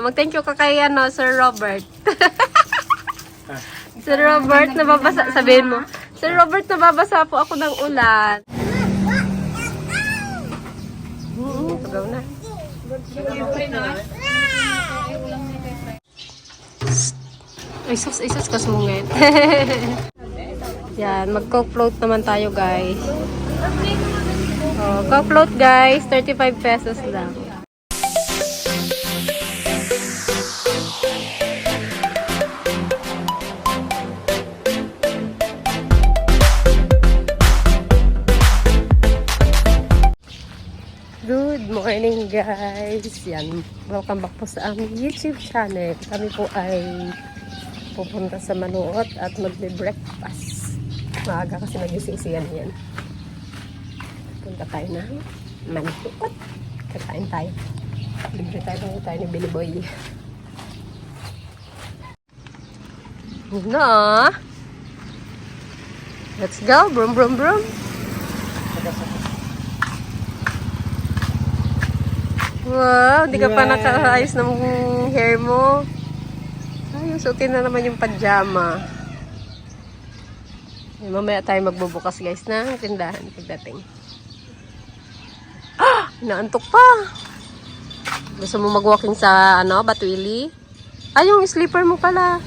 Mag-thank you ka kay Sir Robert. Sir Robert, nababasa. Sabihin mo. Sir Robert, nababasa po ako ng ulan. Pagaw na. Ay sus, kasungit. Yan, mag-coke float naman tayo, guys. Oh, coke float, guys. 35 pesos lang. Good morning, guys. Yan, welcome back po sa aming YouTube channel. Kami po ay pupunta sa Manuot at magbe-breakfast. Maaga kasi nagising siya yan. Punta tayo na Manuot. Kakain tayo. Libre tayo ni Billy Boy. No. Let's go. Brum, brum, brum. Wow, hindi ka pa nakaayos ng hair mo. Ay, suotin na naman yung pajama. Ay, mamaya tayo magbubukas, guys, ng tindahan pagdating. Ah! Naantok pa. Gusto mo mag-walking sa, Batwili? Ay, yung sleeper mo pala.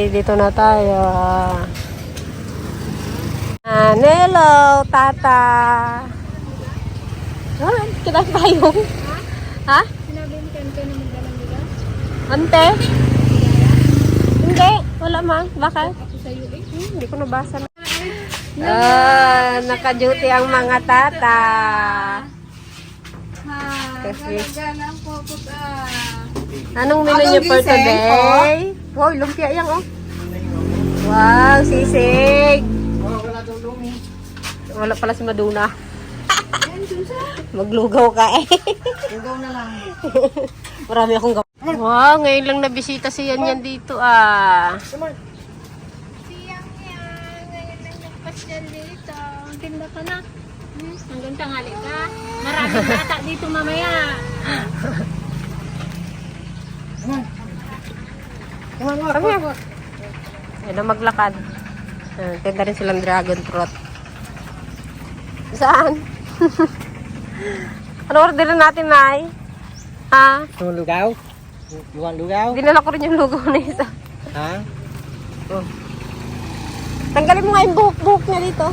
Dito na tayo. Hello, tata. Kita payong. Ha? Sinabi mo kante na magdalang nila? Ante? Hindi. Wala ma. Bakit? Ako sa'yo eh. Hindi ko nabasa na. Naka-duty ang mga tata. Gala-gala po po ka. Anong menu niyo for today? Wow, lumpia yan oh. Wow, sisig. Wala pala si Maduna. Maglugaw ka eh. Lugaw na lang. Marami akong gawa. Wow, ngayon lang nabisita si Yan dito ah. Siyang yan. Ngayon lang nagpasyal dito. Tinda ka na. Hanggang tangali ka. Maraming bata dito mamaya. Come here. Ayun na maglakad. Tinda rin silang dragon fruit. Saan? Ano order natin, Nay? Ha? Lugaw? You want lugaw? Dinala ko rin yung lugaw na isa. Ha? Oh. Tanggalin mo nga yung buhok niya dito.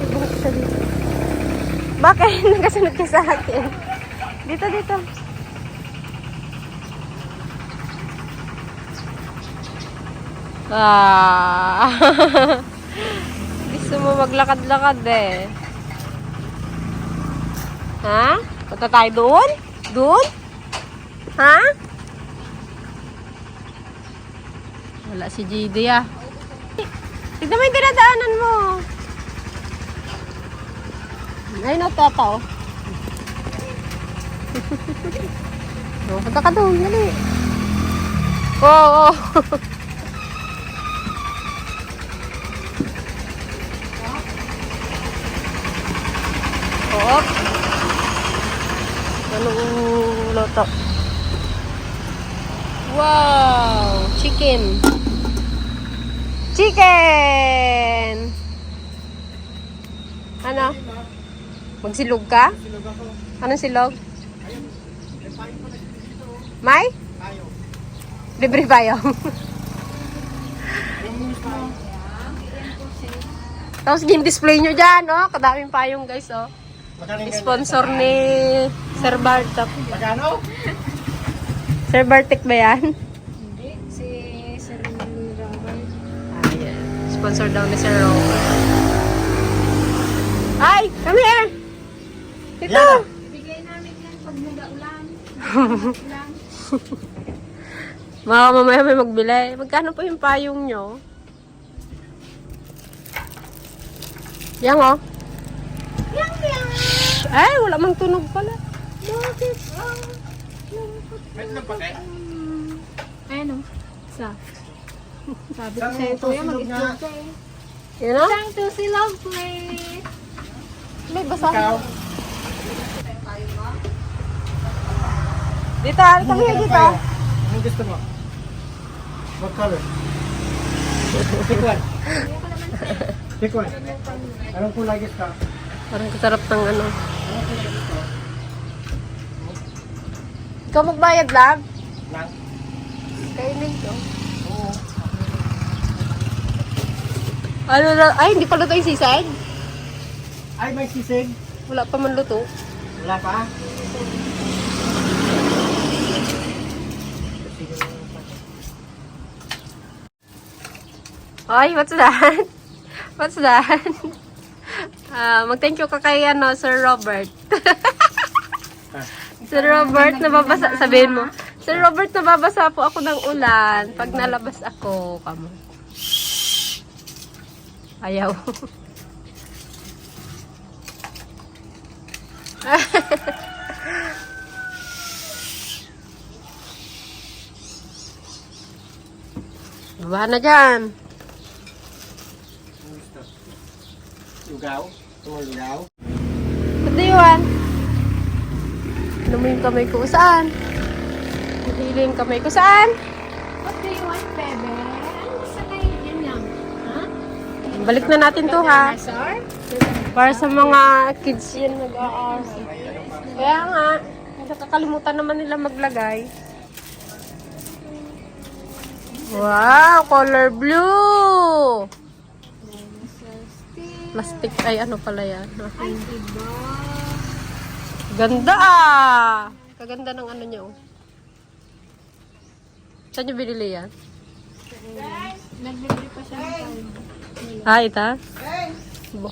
May buhok siya dito. Bakit? Nagkasunod ka sa akin. Dito. Gusto mo maglakad-lakad eh. Ha? Punta tayo doon? Doon? Ha? Wala si GD ah. Tignan mo yung dinadaanan mo. Ayun na tata oh. Punta ka doon, dali. Oo. Oo. Anong luto? Wow! Chicken! Chicken! Ano? Magsilog ka? Anong silog? May? Libre payong. Tapos game display nyo dyan, oh. Kadaming payong, guys, oh. Sponsor ni Sir Bartek. Magkano? Sir Bartek ba yan? Hindi, si Sir Robert. Ayan. Sponsor daw ni Sir Robert. Ay! Come here! Dito! Yeah. Ibigay namin yan pag nag-ulan. Ulan. Mga mamaya may magbili. Magkano po yung payong nyo? Yang, oh. Yang, yang. Ay, wala mang tunog pala. Bakit? Meron lang pati. Ayun, oh. Isa. Sabi ko Saan sa'yo, mo kuya, tusilog mag-itlog nga? ka eh. Yun, oh. Isang tusilog, please. May basa. Ikaw. Dito, come here, dito. Anong gusto mo? What color? Pick one. Pick one. Anong kulay gusto? Parang kasarap ng ano. Ikaw magbayad lang? Lang. Kainin ko. Oo. Ano na? Ay, hindi pa luto yung sisig? Ay, may sisig. Wala pa man luto. Wala pa? Ay, what's that? What's that? Mag-thank you ka kay ano, Sir Robert. Sir Robert, nababasa, sabihin mo. Sir Robert, nababasa po ako ng ulan pag nalabas ako. Kamo. Ayaw. Baba na dyan. Anong gusto? Lugaw? Gusto mo lugaw? Ba't yun? Ano mo yung kamay ko saan? Hihili yung kamay ko saan? What do you want, bebe? Ano sa kayo? Yan lang. Ha? Balik na natin to ha. Dinosaur? Para sa mga kids yan nag-aaral. Kaya nga, nakakalimutan naman nila maglagay. Wow, color blue! Plastic ay ano pala yan. Ay, iba. Ganda ah! Kaganda ng ano niya oh. Saan niyo binili yan? Nagbibili pa siya ng time. Ah, ita? Bo.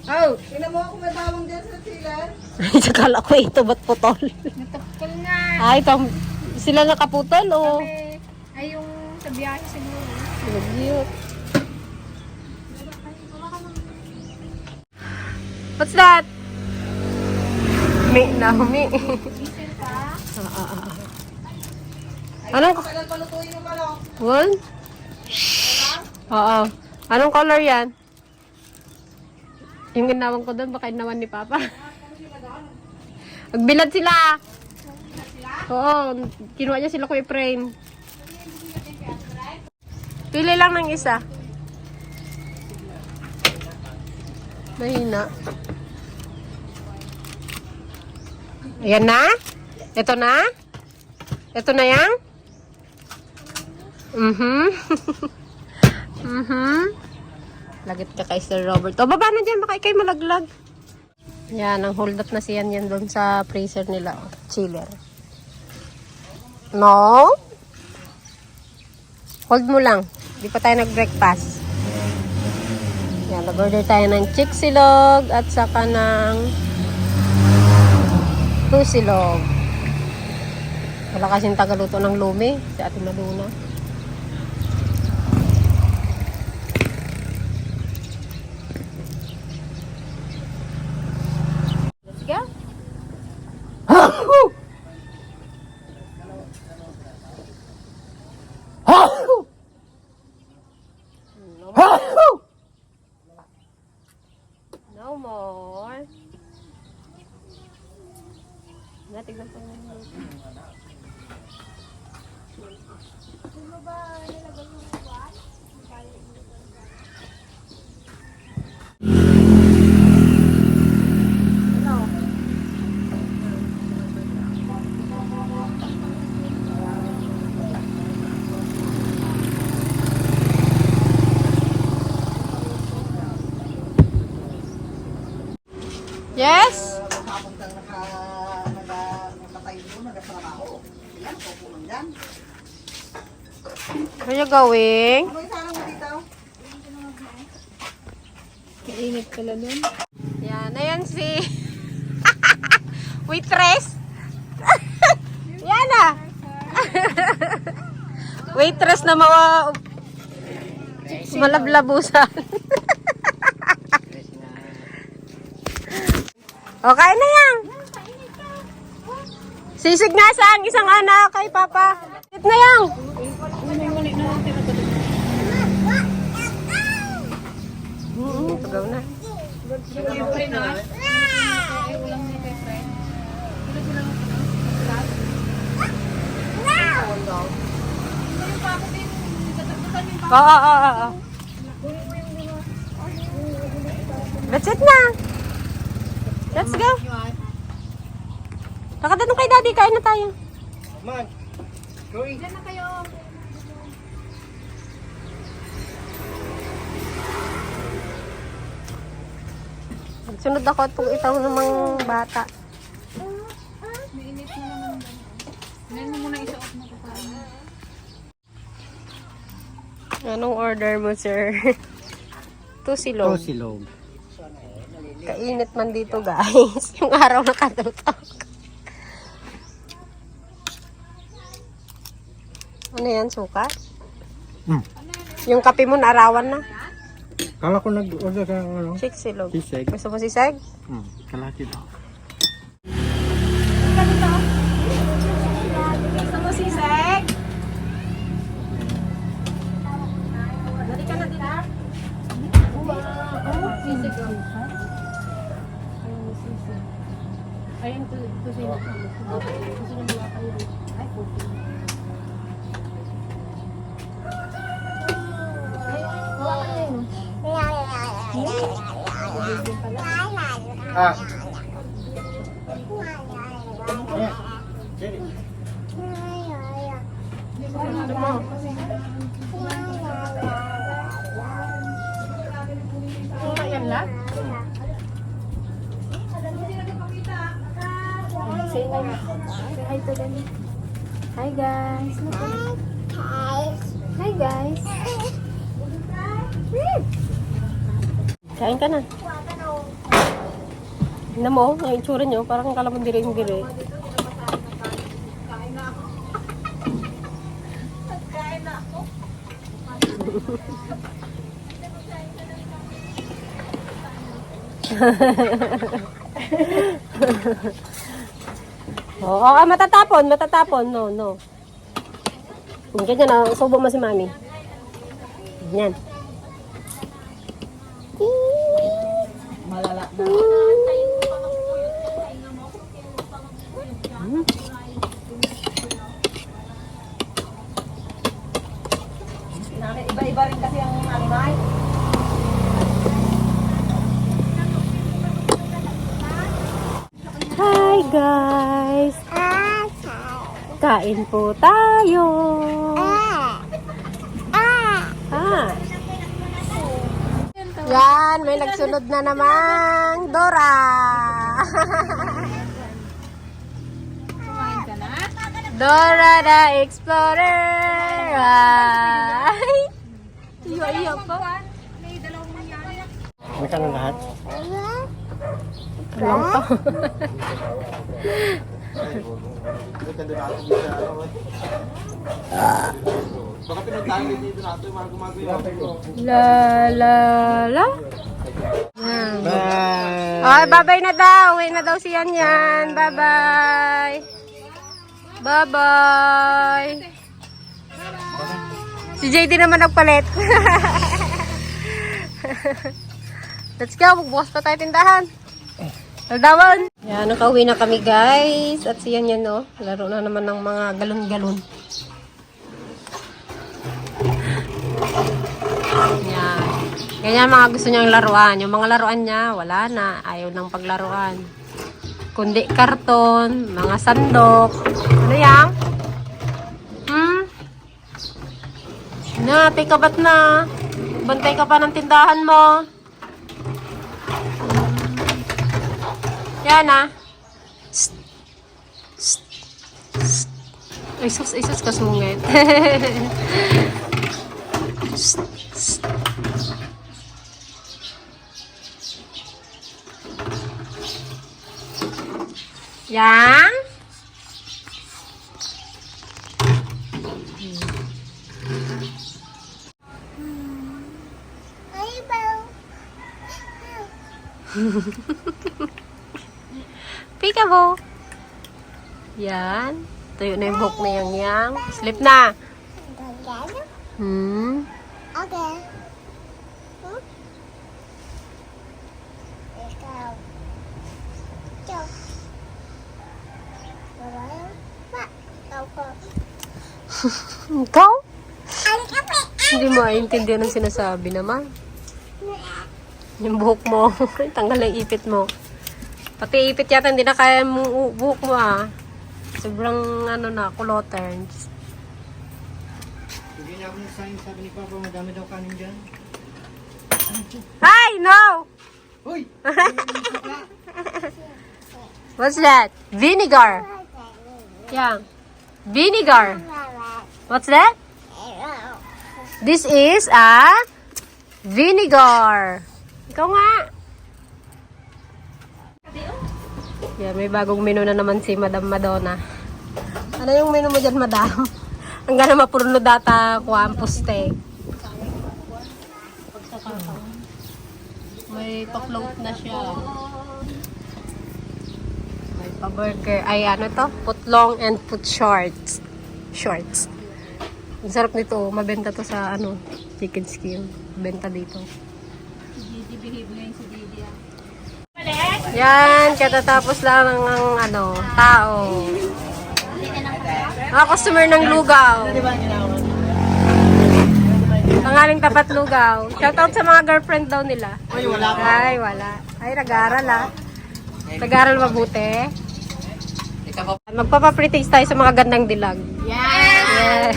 Oh, tingnan mo ako may bawang dyan sa silan. Sakala ko ito, ba't putol? Natapkol nga. Ah, ito. Sila nakaputol o? Sabi, ay yung sa biyahe siguro. Cute. What's that? Mi na, mi. Gising ka? Anong, Kailan palutuin yung manok? one? Oo. Anong color yan? Yung ginawang ko doon, baka inawan ni Papa. Magbilad sila. Oo, kinuha niya sila ko i-frame. Pili lang ng isa. Mahina. Ayan na? Ito na? Ito na yan? Lagit ka kay Sir Robert. O, baba na dyan. Baka ikay malaglag. Yan, ang hold up na siyan yan doon sa freezer nila. Oh, chiller. No? Hold mo lang. Di pa tayo nag-breakfast. Yan, nag-order tayo ng chiksilog at saka ng pusilog. Wala kasing tagaluto ng lumi si Ate Maluna. Let's go. Yes? Kapag kang nakatayo mo, nagatrabaho. Yan, kupo lang dyan. Where you going? Ano yung sarang mo dito? Mainit pala dun. Yan, ayan si waitress. Yan ah. Waitress na malablabusan. Okay na yan. Sisig nga sa ang isang anak kay Papa. Ito na yan. Tugaw na. Oo. That's it na. Let's go. Nakatanong kay Daddy, kain na tayo. Man. Go eat. Diyan na kayo. Sunod ako at pong itaw ng mga bata. Mainit na naman dun. Ngayon mo muna isuot mo ko para. Anong order mo, sir? Tusilog. silog. Kainit man dito, guys. Yung araw na katutok. Ano yan, suka? Yung kape mo, naarawan na. Kala ko nag-order ka ng ano? Silog. Sisig. Gusto mo sisig? Kalaki daw. Gusto mo sisig? Dali ka na dito. Sisig. Ayun, tusilog. Tusilog mo kayo. Ay, puti. Ah. Jadi. Yan lang? Say hi to them. Hi guys. Hi guys. Kain ka na. Tingnan mo, ang itsura nyo, parang kalamandiri-ndiri. Oo, matatapon. No. Ganyan na, subo mo si Mami. Ganyan. Malala na. Iba-iba rin kasi ang animal. Hi guys! Kain po tayo! Yan, may nagsunod na namang Dora! Kumain ka na? Dora the Explorer! Ay! Iyo pa. May dalawang mangyari. May ka na lahat? Lang pa. Baka pinuntahan dito natin yung mga gumagawa. La. Yan. Bye! Ay, babay na daw. Uwi na daw si Yan. Bye-bye. Bye-bye. Si JD naman nagpalit. Let's go. Bukas pa tayo tindahan. Aldawan! Yan, nakauwi na kami guys. At siyan yan no. Laro na naman ng mga galon-galon. Yan. Ganyan mga gusto niyang laruan. Yung mga laruan niya, wala na. Ayaw ng paglaruan. Kundi karton, mga sandok. Ano yan? Nati ka ba't na? Bantay ka pa ng tindahan mo. Yan ah. Isus kasungit. Yan. Peekaboo. Yan. Tuyo na yung buhok na yang. Sleep na. Okay. Ikaw? Hindi mo maintindihan ang sinasabi naman. Yung buhok mo. Tanggal ang ipit mo. Pati ipit yata hindi na kaya mo buhok mo ah. Sobrang ano na, kuloterns. Hindi niya ako nagsahin, sabi ni Papa, madami daw kanin dyan. Hi! No! Uy! What's that? Vinegar. Yeah. Vinegar. What's that? This is a vinegar. Ikaw nga. Yeah, may bagong menu na naman si Madam Madonna. Ano yung menu mo dyan, Madam? Ang gana mapurno data ko ang puste. May pa-float na siya. May pa-burger. Ay, ano to? Putlong and put shorts. Shorts. Ang sarap nito. Mabenta to sa ano, chicken skin. Benta dito. Yan, katatapos lang ng ano, tao. Mga customer ng lugaw. Pangaling tapat lugaw. Shoutout sa mga girlfriend daw nila. Ay, wala pa. Ay, wala. Ay, nag-aaral ah. Nag-aaral mabuti. Magpapapretix tayo sa mga gandang dilag. Yes!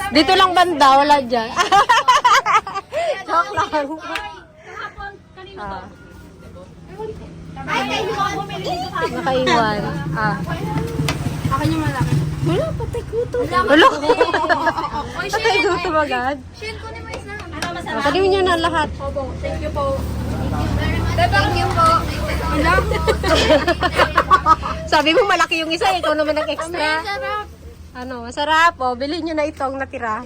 Dito lang banda, wala dyan. Joke lang. Nakaiwan. Akin yung malaki. Wala, patay gutom. Wala. Patay gutom agad. Share ko ni Mais na. Ano masarap? Pwede nyo na lahat. Opo, thank you po. Thank you po. Sabi mo malaki yung isa, ikaw naman nag-extra. Sarap. Ano, masarap. O, bilhin nyo na itong natira.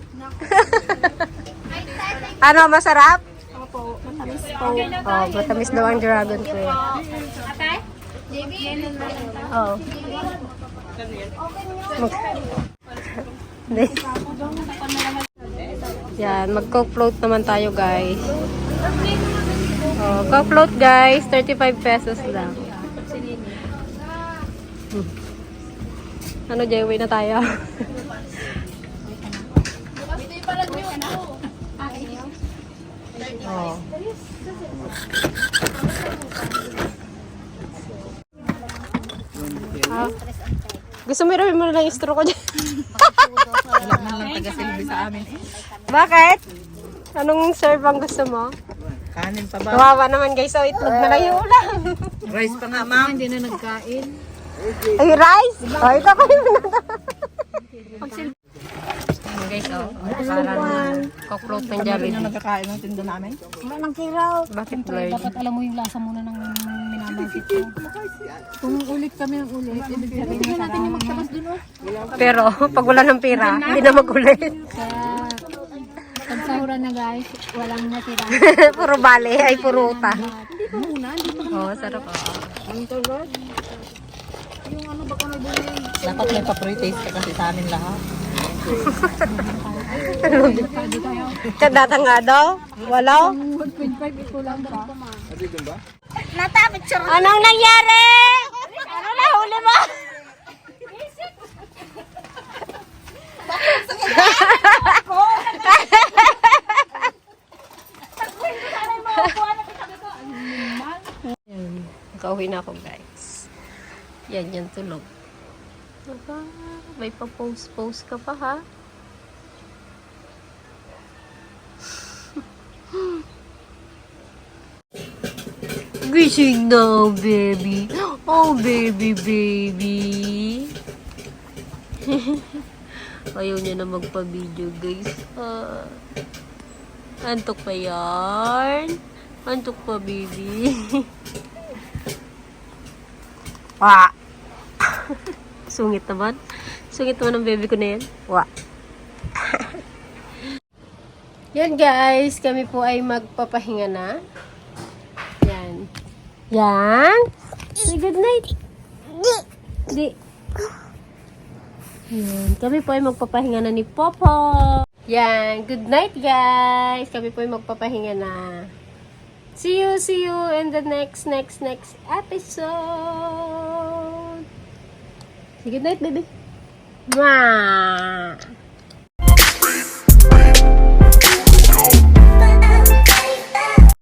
Ano, masarap? Opo, matamis po. Oh, matamis daw ang dragon fruit. Ate? JB? Oh. Hindi. Yan, mag-coke float naman tayo, guys. Oh, coke float, guys. 35 pesos lang. Ano, Jay? Uwi na tayo. Oh. Ah. Gusto mo i-review mo na lang yung straw ko dyan? Wala man lang taga-silbi sa amin eh. Bakit? Anong serve ang gusto mo? Kanin pa ba? Kawawa naman guys, so itlog na lang yung ulam. Rice pa nga, ma'am. Hindi na nagkain. Ay, rice? Oh, ito ko yung guys, oh. Parang coke float ng Hindi Jollibee. na nagkakain ng tindo namin. Bakit blurred? Dapat alam mo yung lasa muna ng minamagit ko. Kung ulit kami ng ulit, ibig sabihin na natin yung magtabas dun, oh. Pero pag wala ng pera, hindi na magulit. Kaya, pag sahuran na guys, walang natira. Puro bale, ay puro utang. Oh, sarap. Dapat may pa-pre-taste ka kasi sa amin lahat. Kadata nga daw? Wala? 1.5 ito lang pa. Anong nangyari? Ano na huli mo? Yan. Nakauwi na ako, guys. Yan tulog. Aba, may pa-post ka pa, ha? Gising na, baby. Oh, baby. Ayaw niya na magpa-video, guys. Antok pa yan? Antok pa, baby. Wah! Sungit naman. Sungit naman ang baby ko na yan. Wah! Yan, guys. Kami po ay magpapahinga na. Yan. Yan. Say good night. Di. Yan. Kami po ay magpapahinga na ni Popo. Yan. Good night, guys. Kami po ay magpapahinga na. See you in the next episode. Say good night, baby. Mwah!